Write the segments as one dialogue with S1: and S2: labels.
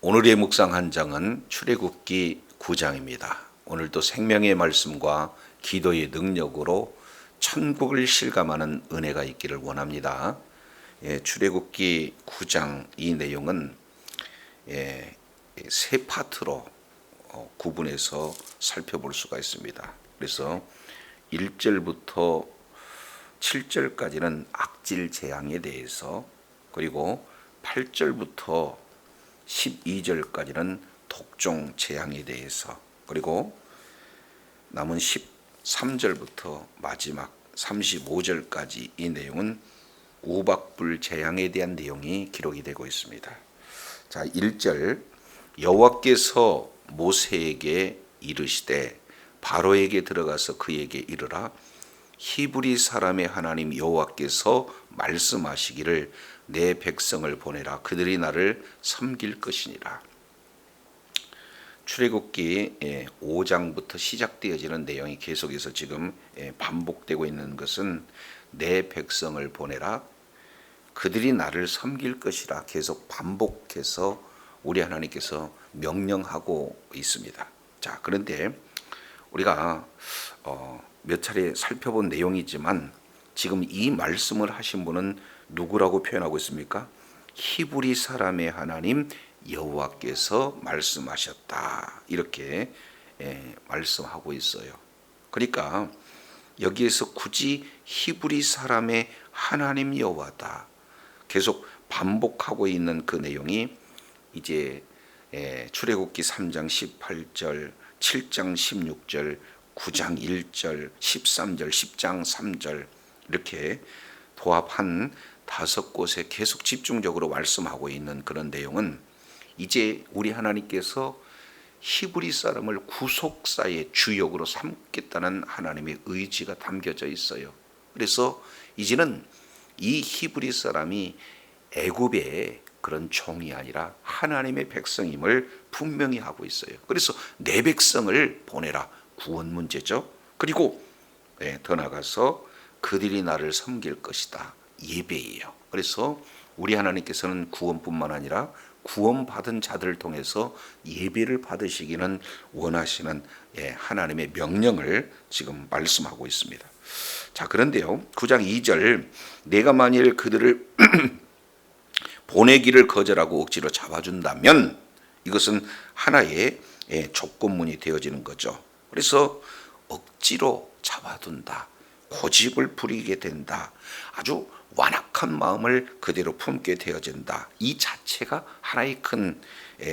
S1: 오늘의 묵상 한 장은 출애굽기 9장입니다. 오늘도 생명의 말씀과 기도의 능력으로 천국을 실감하는 은혜가 있기를 원합니다. 출애굽기 9장 이 내용은 세 파트로 구분해서 살펴볼 수가 있습니다. 그래서 1절부터 7절까지는 악질 재앙에 대해서, 그리고 8절부터 12절까지는 독종 재앙에 대해서, 그리고 남은 13절부터 마지막 35절까지 이 내용은 우박불 재앙에 대한 내용이 기록이 되고 있습니다. 자, 1절 여호와께서 모세에게 이르시되 바로에게 들어가서 그에게 이르라 히브리 사람의 하나님 여호와께서 말씀하시기를 내 백성을 보내라 그들이 나를 섬길 것이니라. 출애굽기 5장부터 시작되어지는 내용이 계속해서 지금 반복되고 있는 것은 내 백성을 보내라 그들이 나를 섬길 것이라 계속 반복해서 우리 하나님께서 명령하고 있습니다. 자, 그런데 우리가 몇 차례 살펴본 내용이지만 지금 이 말씀을 하신 분은 누구라고 표현하고 있습니까? 히브리 사람의 하나님 여호와께서 말씀하셨다, 이렇게 말씀하고 있어요. 그러니까 여기에서 굳이 히브리 사람의 하나님 여호와다 계속 반복하고 있는 그 내용이 이제 출애굽기 3장 18절, 7장 16절, 9장 1절, 13절, 10장 3절 이렇게 도합한 5곳에 계속 집중적으로 말씀하고 있는 그런 내용은 이제 우리 하나님께서 히브리 사람을 구속사의 주역으로 삼겠다는 하나님의 의지가 담겨져 있어요. 그래서 이제는 이 히브리 사람이 애굽의 그런 종이 아니라 하나님의 백성임을 분명히 하고 있어요. 그래서 내 백성을 보내라, 구원 문제죠. 그리고 더 나가서 그들이 나를 섬길 것이다, 예배예요. 그래서 우리 하나님께서는 구원뿐만 아니라 구원받은 자들을 통해서 예배를 받으시기는 원하시는 하나님의 명령을 지금 말씀하고 있습니다. 자, 그런데요 9장 2절 내가 만일 그들을 보내기를 거절하고 억지로 잡아준다면 이것은 하나의 조건문이 되어지는 거죠. 그래서 억지로 잡아둔다, 고집을 부리게 된다, 아주 완악한 마음을 그대로 품게 되어진다, 이 자체가 하나의 큰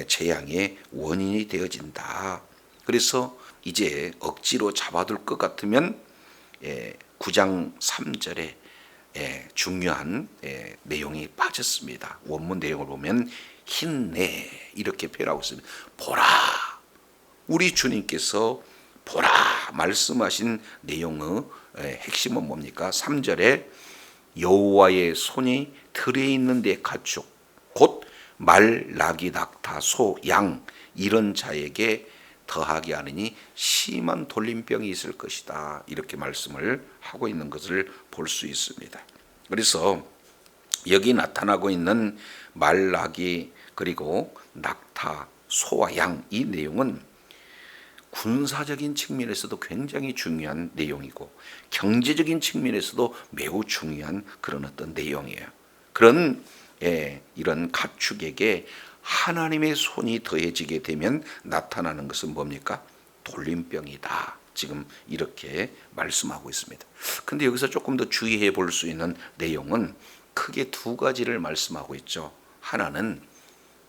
S1: 재앙의 원인이 되어진다. 그래서 이제 억지로 잡아둘 것 같으면 9장 3절에 중요한 내용이 빠졌습니다. 원문 내용을 보면 힘내 이렇게 표현하고 있습니다. 보라, 우리 주님께서 보라 말씀하신 내용의 핵심은 뭡니까? 3절에 여호와의 손이 들에 있는 데 가축 곧 말, 나귀, 낙타, 소, 양 이런 자에게 더하게 하느니 심한 돌림병이 있을 것이다, 이렇게 말씀을 하고 있는 것을 볼 수 있습니다. 그래서 여기 나타나고 있는 말, 나귀, 그리고 낙타, 소와 양, 이 내용은 군사적인 측면에서도 굉장히 중요한 내용이고 경제적인 측면에서도 매우 중요한 그런 어떤 내용이에요. 그런 이런 가축에게 하나님의 손이 더해지게 되면 나타나는 것은 뭡니까? 돌림병이다, 지금 이렇게 말씀하고 있습니다. 근데 여기서 조금 더 주의해 볼 수 있는 내용은 크게 두 가지를 말씀하고 있죠. 하나는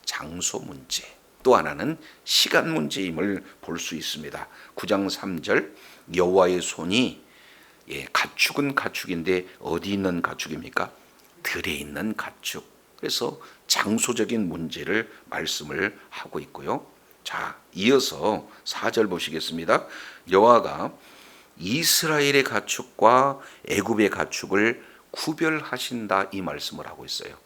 S1: 장소 문제, 또 하나는 시간 문제임을 볼 수 있습니다. 9장 3절 여호와의 손이 가축은 가축인데 어디 있는 가축입니까? 들에 있는 가축. 그래서 장소적인 문제를 말씀을 하고 있고요. 자, 이어서 4절 보시겠습니다. 여호와가 이스라엘의 가축과 애굽의 가축을 구별하신다, 이 말씀을 하고 있어요.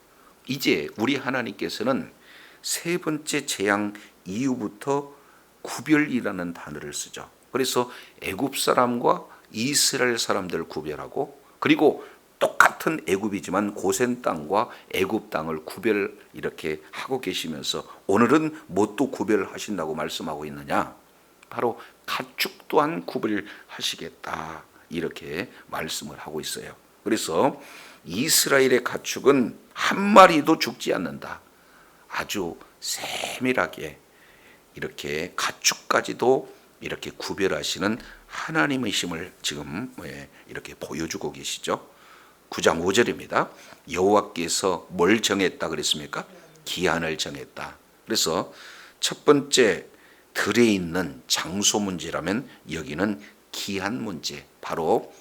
S1: 이제 우리 하나님께서는 세 번째 재앙 이후부터 구별이라는 단어를 쓰죠. 그래서 애굽 사람과 이스라엘 사람들을 구별하고, 그리고 똑같은 애굽이지만 고센 땅과 애굽 땅을 구별 이렇게 하고 계시면서 오늘은 뭐 또 구별하신다고 말씀하고 있느냐? 바로 가축 또한 구별하시겠다 이렇게 말씀을 하고 있어요. 그래서 이스라엘의 가축은 한 마리도 죽지 않는다. 아주 세밀하게 이렇게 가축까지도 이렇게 구별하시는 하나님이심을 지금 이렇게 보여주고 계시죠. 9장 5절입니다. 여호와께서 뭘 정했다 그랬습니까? 기한을 정했다. 그래서 첫 번째 들에 있는 장소 문제라면 여기는 기한 문제, 바로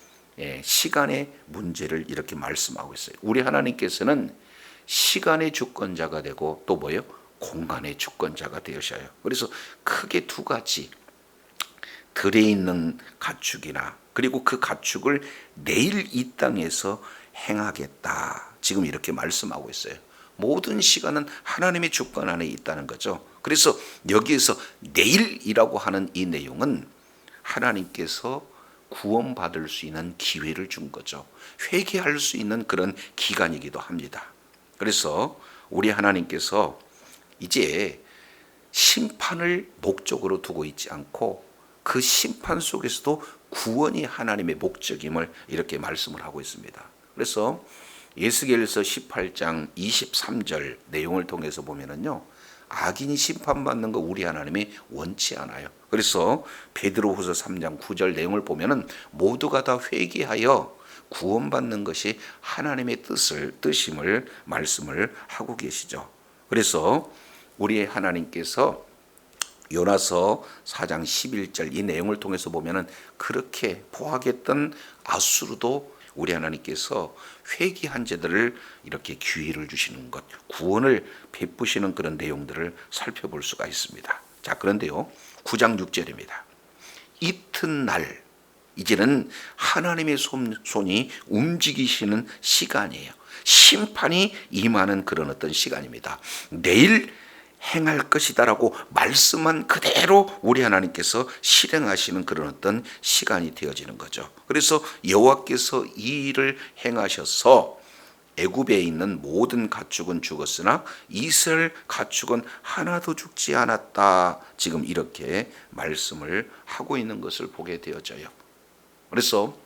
S1: 시간의 문제를 이렇게 말씀하고 있어요. 우리 하나님께서는 시간의 주권자가 되고 또 뭐예요? 공간의 주권자가 되셔요. 그래서 크게 두 가지, 들에 있는 가축이나 그리고 그 가축을 내일 이 땅에서 행하겠다. 지금 이렇게 말씀하고 있어요. 모든 시간은 하나님의 주권 안에 있다는 거죠. 그래서 여기에서 내일이라고 하는 이 내용은 하나님께서 구원받을 수 있는 기회를 준 거죠. 회개할 수 있는 그런 기간이기도 합니다. 그래서 우리 하나님께서 이제 심판을 목적으로 두고 있지 않고 그 심판 속에서도 구원이 하나님의 목적임을 이렇게 말씀을 하고 있습니다. 그래서 예스겔서 18장 23절 내용을 통해서 보면은요, 악인이 심판받는 거 우리 하나님이 원치 않아요. 그래서 베드로후서 3장 9절 내용을 보면은 모두가 다 회개하여 구원받는 것이 하나님의 뜻임을 말씀을 하고 계시죠. 그래서 우리 하나님께서 요나서 4장 11절 이 내용을 통해서 보면은 그렇게 포악했던 아수르도 우리 하나님께서 회개한 자들을 이렇게 기회를 주시는 것, 구원을 베푸시는 그런 내용들을 살펴볼 수가 있습니다. 자, 그런데요, 9장 6절입니다. 이튿날, 이제는 하나님의 손이 움직이시는 시간이에요. 심판이 임하는 그런 어떤 시간입니다. 내일 행할 것이다라고 말씀한 그대로 우리 하나님께서 실행하시는 그런 어떤 시간이 되어지는 거죠. 그래서 여호와께서 이 일을 행하셔서 애굽에 있는 모든 가축은 죽었으나 이스라엘 가축은 하나도 죽지 않았다. 지금 이렇게 말씀을 하고 있는 것을 보게 되어져요. 그래서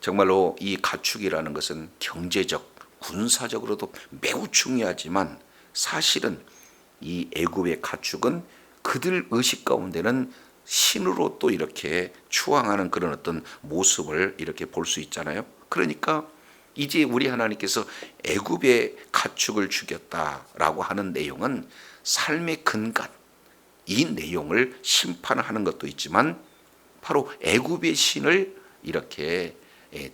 S1: 정말로 이 가축이라는 것은 경제적, 군사적으로도 매우 중요하지만 사실은 이 애굽의 가축은 그들 의식 가운데는 신으로 또 이렇게 추앙하는 그런 어떤 모습을 이렇게 볼 수 있잖아요. 그러니까 이제 우리 하나님께서 애굽의 가축을 죽였다라고 하는 내용은 삶의 근간, 이 내용을 심판하는 것도 있지만 바로 애굽의 신을 이렇게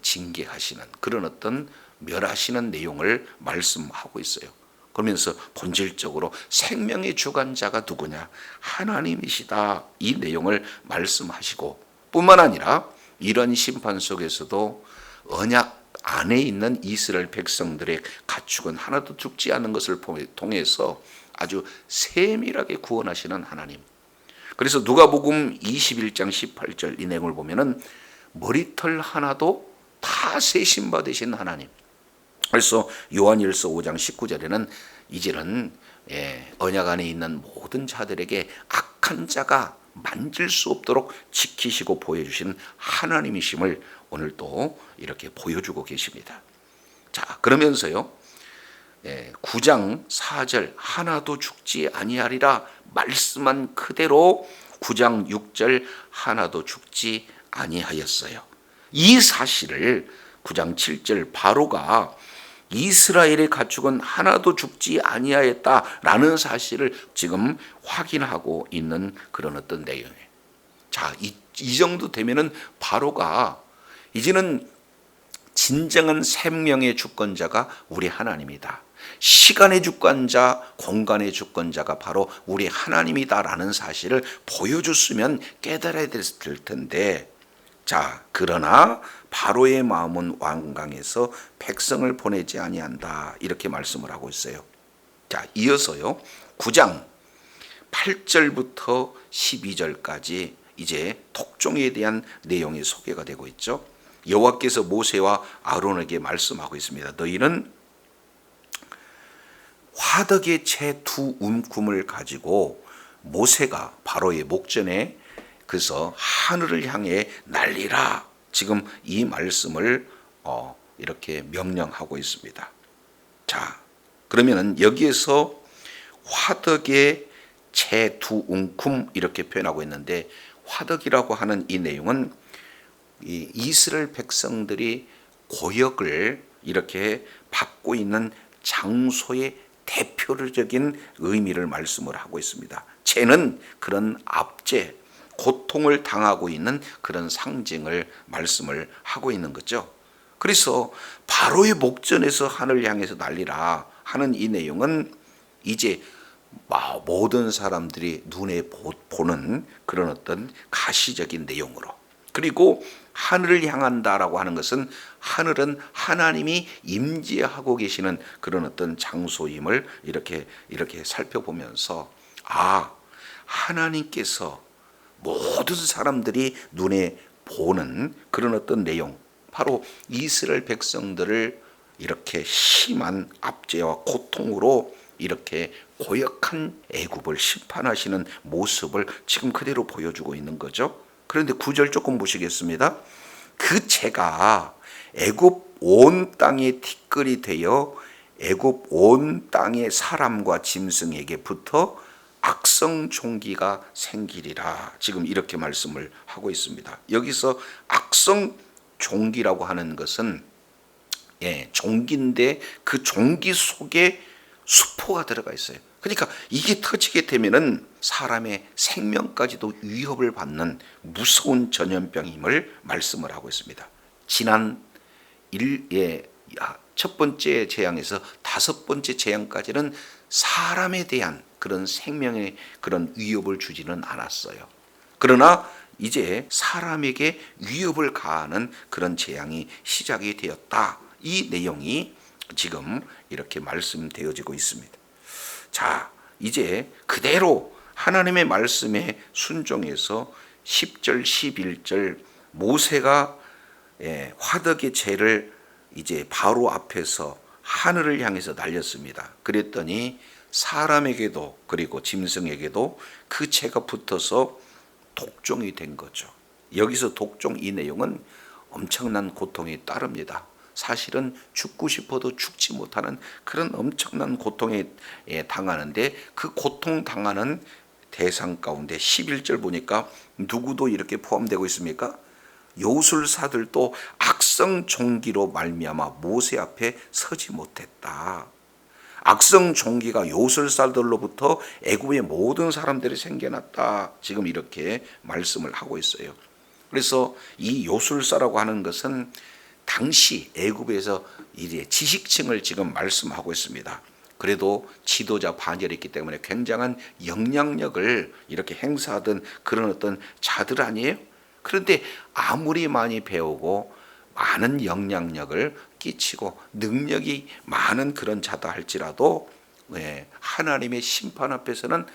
S1: 징계하시는 그런 어떤 멸하시는 내용을 말씀하고 있어요. 그러면서 본질적으로 생명의 주관자가 누구냐? 하나님이시다. 이 내용을 말씀하시고 뿐만 아니라 이런 심판 속에서도 언약 안에 있는 이스라엘 백성들의 가축은 하나도 죽지 않은 것을 통해서 아주 세밀하게 구원하시는 하나님. 그래서 누가복음 21장 18절 이 내용을 보면은 머리털 하나도 다 세심 받으신 하나님. 그래서 요한일서 5장 19절에는 이제는 언약 안에 있는 모든 자들에게 악한 자가 만질 수 없도록 지키시고 보여주시는 하나님이심을 오늘 또 이렇게 보여주고 계십니다. 자, 그러면서요 9장 4절 하나도 죽지 아니하리라 말씀한 그대로 9장 6절 하나도 죽지 아니하였어요. 이 사실을 9장 7절 바로가 이스라엘의 가축은 하나도 죽지 아니하였다라는 사실을 지금 확인하고 있는 그런 어떤 내용이에요. 자, 이 정도 되면은 바로가 이제는 진정한 생명의 주권자가 우리 하나님이다. 시간의 주권자, 공간의 주권자가 바로 우리 하나님이다라는 사실을 보여줬으면 깨달아야 될 텐데, 자, 그러나 바로의 마음은 완강해서 백성을 보내지 아니한다. 이렇게 말씀을 하고 있어요. 자, 이어서요 9장 8절부터 12절까지 이제 독종에 대한 내용이 소개가 되고 있죠. 여호와께서 모세와 아론에게 말씀하고 있습니다. 너희는 화덕의 채 두 움큼을 가지고 모세가 바로의 목전에 그래서 하늘을 향해 날리라. 지금 이 말씀을 이렇게 명령하고 있습니다. 자, 그러면은 여기에서 화덕의 채 두 움큼 이렇게 표현하고 있는데, 화덕이라고 하는 이 내용은 이 이스라엘 백성들이 고역을 이렇게 받고 있는 장소의 대표적인 의미를 말씀을 하고 있습니다. 채는 그런 압제, 고통을 당하고 있는 그런 상징을 말씀을 하고 있는 거죠. 그래서 바로의 목전에서 하늘 향해서 날리라 하는 이 내용은 이제 모든 사람들이 눈에 보는 그런 어떤 가시적인 내용으로, 그리고 하늘을 향한다라고 하는 것은 하늘은 하나님이 임재하고 계시는 그런 어떤 장소임을 이렇게 살펴보면서 하나님께서 모든 사람들이 눈에 보는 그런 어떤 내용, 바로 이스라엘 백성들을 이렇게 심한 압제와 고통으로 이렇게 고역한 애굽을 심판하시는 모습을 지금 그대로 보여주고 있는 거죠. 그런데 9절 조금 보시겠습니다. 그 채가 애굽 온 땅에 티끌이 되어 애굽 온 땅의 사람과 짐승에게 붙어 악성 종기가 생기리라. 지금 이렇게 말씀을 하고 있습니다. 여기서 악성 종기라고 하는 것은 종기인데 그 종기 속에 수포가 들어가 있어요. 그러니까 이게 터지게 되면은 사람의 생명까지도 위협을 받는 무서운 전염병임을 말씀을 하고 있습니다. 지난 첫 번째 재앙에서 다섯 번째 재앙까지는 사람에 대한 그런 생명의 그런 위협을 주지는 않았어요. 그러나 이제 사람에게 위협을 가하는 그런 재앙이 시작이 되었다. 이 내용이 지금 이렇게 말씀되어지고 있습니다. 자, 이제 그대로 하나님의 말씀에 순종해서 10절, 11절 모세가 화덕의 채를 이제 바로 앞에서 하늘을 향해서 날렸습니다. 그랬더니 사람에게도 그리고 짐승에게도 그 채가 붙어서 독종이 된 거죠. 여기서 독종 이 내용은 엄청난 고통이 따릅니다. 사실은 죽고 싶어도 죽지 못하는 그런 엄청난 고통에 당하는데, 그 고통 당하는 대상 가운데 11절 보니까 누구도 이렇게 포함되고 있습니까? 요술사들도 악성 종기로 말미암아 모세 앞에 서지 못했다. 악성 종기가 요술사들로부터 애굽의 모든 사람들이 생겨났다. 지금 이렇게 말씀을 하고 있어요. 그래서 이 요술사라고 하는 것은 당시 애굽에서 이제 지식층을 지금 말씀하고 있습니다. 그래도 지도자 반열이 있기 때문에 굉장한 영향력을 이렇게 행사하던 그런 어떤 자들 아니에요? 그런데 아무리 많이 배우고 많은 영향력을 끼치고 능력이 많은 그런 자다 할지라도 하나님의 심판 앞에서는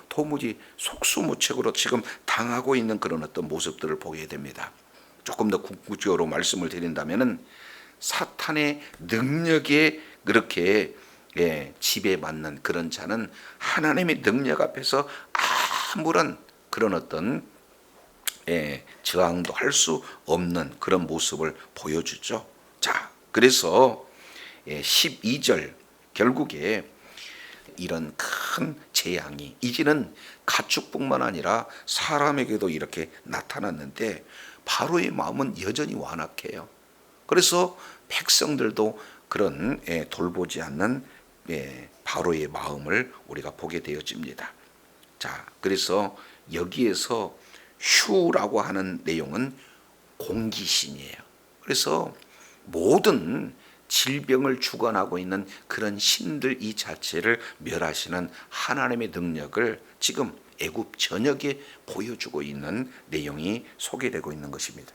S1: 도무지 속수무책으로 지금 당하고 있는 그런 어떤 모습들을 보게 됩니다. 조금 더 구체적으로 말씀을 드린다면은 사탄의 능력에 그렇게 지배받는 그런 자는 하나님의 능력 앞에서 아무런 그런 어떤 저항도 할 수 없는 그런 모습을 보여주죠. 자, 그래서 12절 결국에 이런 큰 재앙이 이제는 가축뿐만 아니라 사람에게도 이렇게 나타났는데 바로의 마음은 여전히 완악해요. 그래서 백성들도 그런 돌보지 않는 바로의 마음을 우리가 보게 되어집니다. 자, 그래서 여기에서 휴라고 하는 내용은 공기신이에요. 그래서 모든 질병을 주관하고 있는 그런 신들 이 자체를 멸하시는 하나님의 능력을 지금 애굽 전역에 보여주고 있는 내용이 소개되고 있는 것입니다.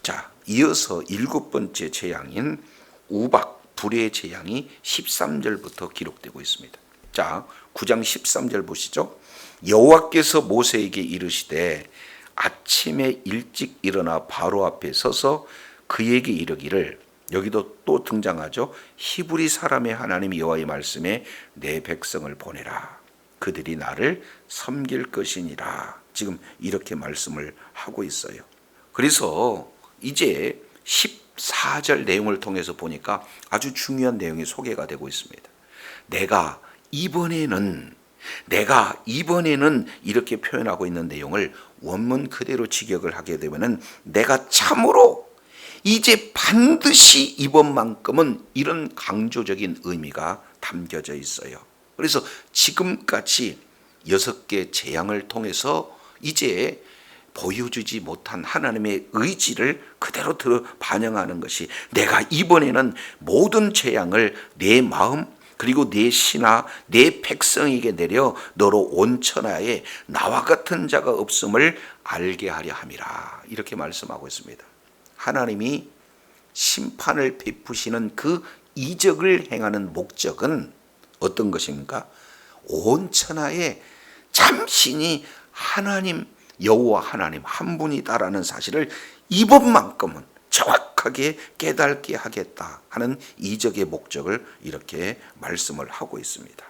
S1: 자, 이어서 일곱 번째 재앙인 우박 불의 재앙이 13절부터 기록되고 있습니다. 자, 9장 13절 보시죠. 여호와께서 모세에게 이르시되 아침에 일찍 일어나 바로 앞에 서서 그에게 이르기를, 여기도 또 등장하죠. 히브리 사람의 하나님 여호와의 말씀에 내 백성을 보내라. 그들이 나를 섬길 것이니라. 지금 이렇게 말씀을 하고 있어요. 그래서 이제 14절 내용을 통해서 보니까 아주 중요한 내용이 소개가 되고 있습니다. 내가 이번에는 이렇게 표현하고 있는 내용을 원문 그대로 직역을 하게 되면은 내가 참으로 이제 반드시 이번만큼은, 이런 강조적인 의미가 담겨져 있어요. 그래서 지금까지 6개 재앙을 통해서 이제 보여주지 못한 하나님의 의지를 그대로 반영하는 것이, 내가 이번에는 모든 재앙을 내 마음 그리고 내 신하 내 백성에게 내려 너로 온 천하에 나와 같은 자가 없음을 알게 하려 함이라. 이렇게 말씀하고 있습니다. 하나님이 심판을 베푸시는 그 이적을 행하는 목적은 어떤 것입니까? 온 천하에 참신이 하나님 여호와 하나님 한 분이다라는 사실을 이번만큼은 정확하게 깨닫게 하겠다 하는 이적의 목적을 이렇게 말씀을 하고 있습니다.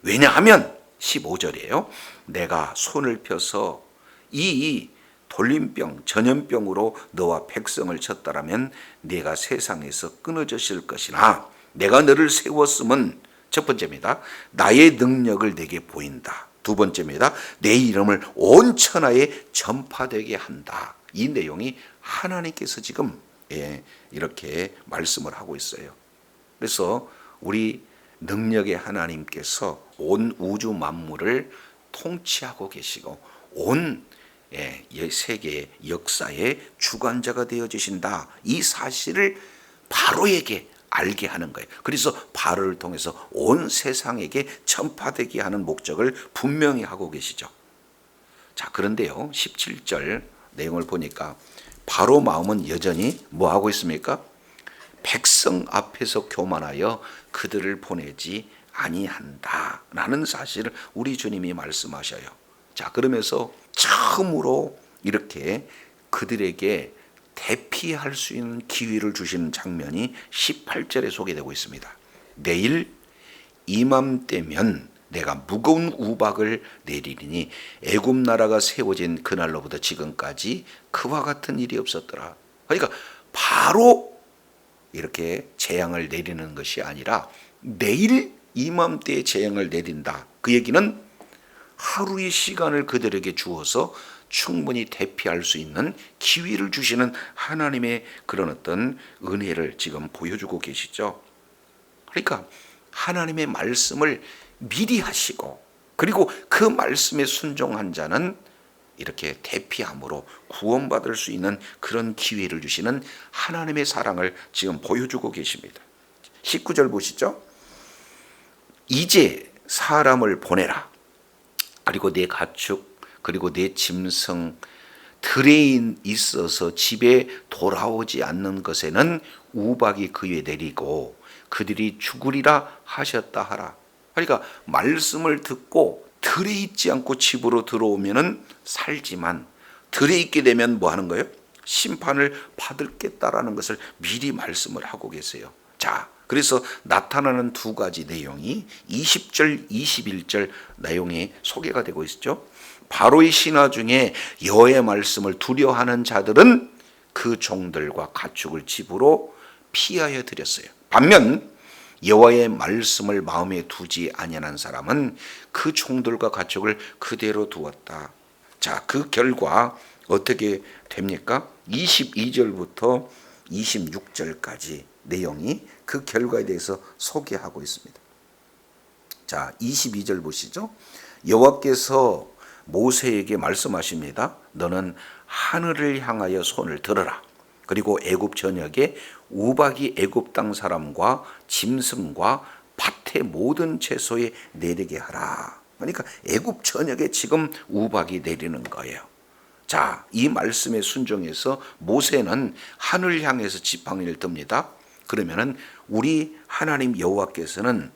S1: 왜냐하면 15절이에요. 내가 손을 펴서 이 돌림병 전염병으로 너와 백성을 쳤다라면 네가 세상에서 끊어졌을 것이나, 내가 너를 세웠음은, 첫 번째입니다, 나의 능력을 네게 보인다. 두 번째입니다, 내 이름을 온 천하에 전파되게 한다. 이 내용이 하나님께서 지금 이렇게 말씀을 하고 있어요. 그래서 우리 능력의 하나님께서 온 우주 만물을 통치하고 계시고 온 세계의 역사의 주관자가 되어주신다. 이 사실을 바로에게 알게 하는 거예요. 그래서 바로를 통해서 온 세상에게 전파되게 하는 목적을 분명히 하고 계시죠. 자, 그런데요, 17절 내용을 보니까 바로 마음은 여전히 뭐 하고 있습니까? 백성 앞에서 교만하여 그들을 보내지 아니한다 라는 사실을 우리 주님이 말씀하셔요. 자, 그러면서 처음으로 이렇게 그들에게 대피할 수 있는 기회를 주시는 장면이 18절에 소개되고 있습니다. 내일 이맘때면 내가 무거운 우박을 내리리니 애굽 나라가 세워진 그날로부터 지금까지 그와 같은 일이 없었더라. 그러니까 바로 이렇게 재앙을 내리는 것이 아니라 내일 이맘때에 재앙을 내린다. 그 얘기는 하루의 시간을 그들에게 주어서 충분히 대피할 수 있는 기회를 주시는 하나님의 그런 어떤 은혜를 지금 보여주고 계시죠. 그러니까 하나님의 말씀을 미리 하시고, 그리고 그 말씀에 순종한 자는 이렇게 대피함으로 구원받을 수 있는 그런 기회를 주시는 하나님의 사랑을 지금 보여주고 계십니다. 19절 보시죠. 이제 사람을 보내라. 그리고 내 가축 그리고 내 짐승 들에 있어서 집에 돌아오지 않는 것에는 우박이 그에 내리고 그들이 죽으리라 하셨다 하라. 그러니까 말씀을 듣고 들에 있지 않고 집으로 들어오면은 살지만 들에 있게 되면 뭐 하는 거예요? 심판을 받겠다라는 것을 미리 말씀을 하고 계세요. 자, 그래서 나타나는 두 가지 내용이 20절, 21절 내용이 소개가 되고 있죠. 바로의 신하 중에 여호와의 말씀을 두려워하는 자들은 그 종들과 가축을 집으로 피하여 드렸어요. 반면 여호와의 말씀을 마음에 두지 아니하는 사람은 그 종들과 가축을 그대로 두었다. 자, 그 결과 어떻게 됩니까? 22절부터 26절까지 내용이 그 결과에 대해서 소개하고 있습니다. 자, 22절 보시죠. 여호와께서 모세에게 말씀하십니다. 너는 하늘을 향하여 손을 들어라. 그리고 애굽 전역에 우박이 애굽 땅 사람과 짐승과 밭의 모든 채소에 내리게 하라. 그러니까 애굽 전역에 지금 우박이 내리는 거예요. 자, 이 말씀에 순종해서 모세는 하늘 향해서 지팡이를 듭니다. 그러면은 우리 하나님 여호와께서는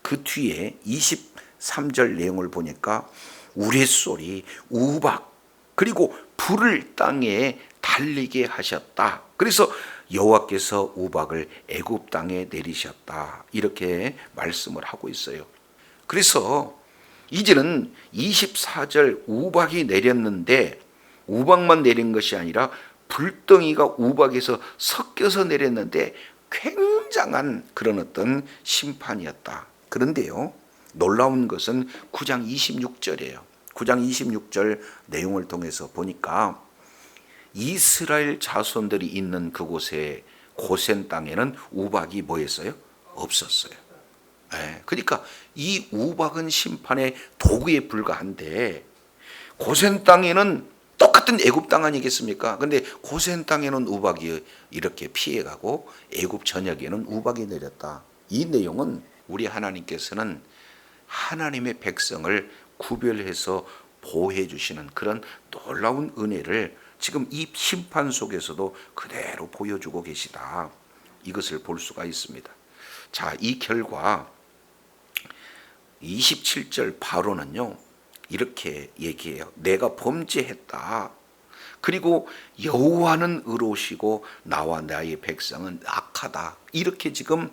S1: 그 뒤에 23절 내용을 보니까 우레소리, 우박, 그리고 불을 땅에 달리게 하셨다. 그래서 여호와께서 우박을 애굽 땅에 내리셨다. 이렇게 말씀을 하고 있어요. 그래서 이제는 24절 우박이 내렸는데 우박만 내린 것이 아니라 불덩이가 우박에서 섞여서 내렸는데 굉장한 그런 어떤 심판이었다. 그런데요, 놀라운 것은 9장 26절이에요. 9장 26절 내용을 통해서 보니까 이스라엘 자손들이 있는 그곳에 고센 땅에는 우박이 뭐였어요? 없었어요. 그러니까 이 우박은 심판의 도구에 불과한데 고센 땅에는 똑같은 애굽 땅 아니겠습니까? 근데 고센 땅에는 우박이 이렇게 피해가고 애굽 전역에는 우박이 내렸다. 이 내용은 우리 하나님께서는 하나님의 백성을 구별해서 보호해 주시는 그런 놀라운 은혜를 지금 이 심판 속에서도 그대로 보여주고 계시다. 이것을 볼 수가 있습니다. 자, 이 결과 27절 바로는요, 이렇게 얘기해요. 내가 범죄했다. 그리고 여호와는 의로우시고 나와 나의 백성은 악하다. 이렇게 지금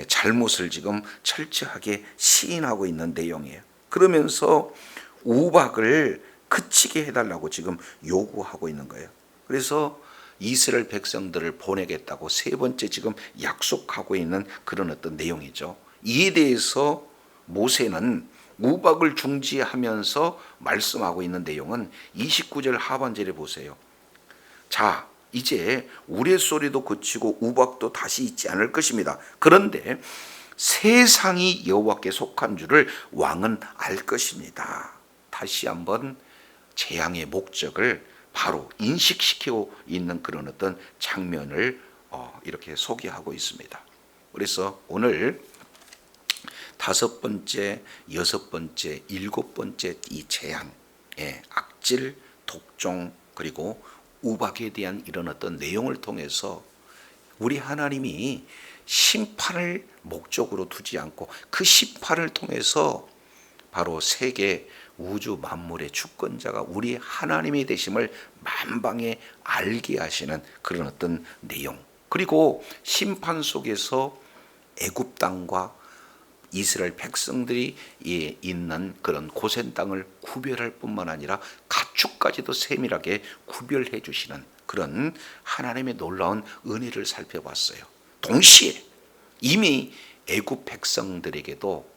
S1: 잘못을 지금 철저하게 시인하고 있는 내용이에요. 그러면서 우박을 그치게 해달라고 지금 요구하고 있는 거예요. 그래서 이스라엘 백성들을 보내겠다고 세 번째 지금 약속하고 있는 그런 어떤 내용이죠. 이에 대해서 모세는 우박을 중지하면서 말씀하고 있는 내용은 29절 하반절에 보세요. 자, 이제 우레소리도 그치고 우박도 다시 있지 않을 것입니다. 그런데 세상이 여호와께 속한 줄을 왕은 알 것입니다. 다시 한번 재앙의 목적을 바로 인식시키고 있는 그런 어떤 장면을 이렇게 소개하고 있습니다. 그래서 오늘 다섯 번째, 여섯 번째, 일곱 번째 이 재앙, 악질, 독종, 그리고 우박에 대한 이런 어떤 내용을 통해서 우리 하나님이 심판을 목적으로 두지 않고 그 심판을 통해서 바로 세계 우주 만물의 주권자가 우리 하나님이 되심을 만방에 알게 하시는 그런 어떤 내용, 그리고 심판 속에서 애굽 땅과 이스라엘 백성들이 있는 그런 고센 땅을 구별할 뿐만 아니라 가축까지도 세밀하게 구별해 주시는 그런 하나님의 놀라운 은혜를 살펴봤어요. 동시에 이미 애굽 백성들에게도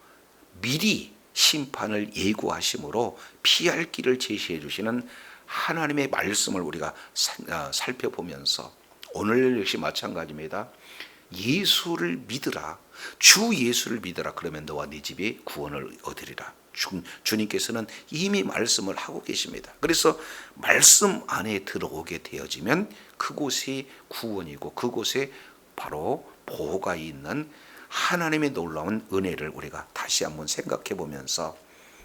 S1: 미리 심판을 예고하심으로 피할 길을 제시해 주시는 하나님의 말씀을 우리가 살펴보면서 오늘 역시 마찬가지입니다. 예수를 믿으라, 주 예수를 믿으라, 그러면 너와 네 집이 구원을 얻으리라. 주님께서는 이미 말씀을 하고 계십니다. 그래서 말씀 안에 들어오게 되어지면 그곳이 구원이고 그곳에 바로 보호가 있는 하나님의 놀라운 은혜를 우리가 다시 한번 생각해 보면서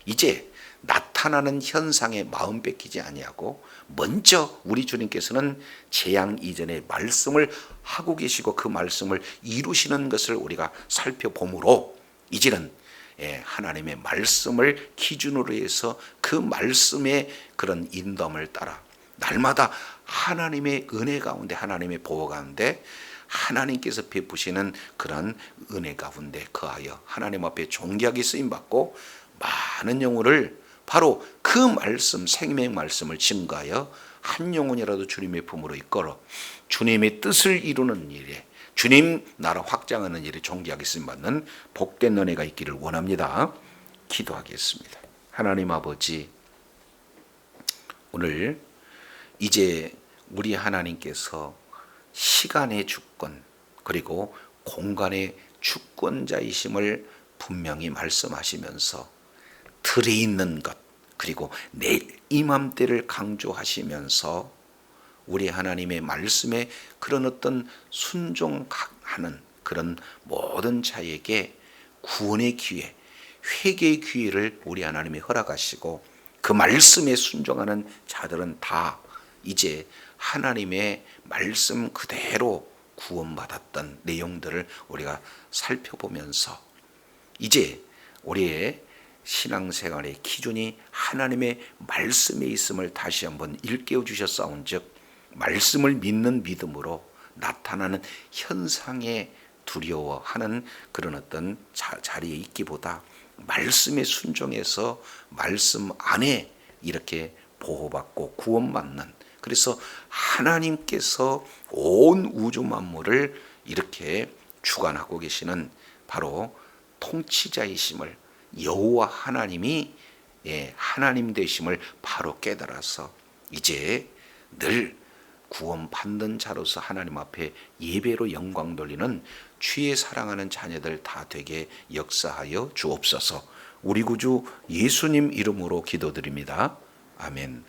S1: 이제 나타나는 현상에 마음 뺏기지 아니하고 먼저 우리 주님께서는 재앙 이전에 말씀을 하고 계시고 그 말씀을 이루시는 것을 우리가 살펴보므로 이제는 하나님의 말씀을 기준으로 해서 그 말씀의 그런 인도함을 따라 날마다 하나님의 은혜 가운데, 하나님의 보호 가운데, 하나님께서 베푸시는 그런 은혜 가운데 거하여 하나님 앞에 존귀하게 쓰임받고 많은 영혼을 바로 그 말씀, 생명 말씀을 증거하여 한 영혼이라도 주님의 품으로 이끌어 주님의 뜻을 이루는 일에, 주님 나라 확장하는 일에 존귀하게 쓰임받는 복된 은혜가 있기를 원합니다. 기도하겠습니다. 하나님 아버지, 오늘 이제 우리 하나님께서 시간의 주권 그리고 공간의 주권자이심을 분명히 말씀하시면서 들에 있는 것 그리고 내 이맘때를 강조하시면서 우리 하나님의 말씀에 그런 어떤 순종하는 그런 모든 자에게 구원의 기회, 회개의 기회를 우리 하나님이 허락하시고 그 말씀에 순종하는 자들은 다 이제 하나님의 말씀 그대로 구원받았던 내용들을 우리가 살펴보면서 이제 우리의 신앙생활의 기준이 하나님의 말씀에 있음을 다시 한번 일깨워 주셨사온즉 말씀을 믿는 믿음으로 나타나는 현상에 두려워하는 그런 어떤 자리에 있기보다 말씀에 순종해서 말씀 안에 이렇게 보호받고 구원받는, 그래서 하나님께서 온 우주 만물을 이렇게 주관하고 계시는 바로 통치자이심을, 여호와 하나님이 하나님 되심을 바로 깨달아서 이제 늘 구원받는 자로서 하나님 앞에 예배로 영광 돌리는 주의 사랑하는 자녀들 다 되게 역사하여 주옵소서. 우리 구주 예수님 이름으로 기도드립니다. 아멘.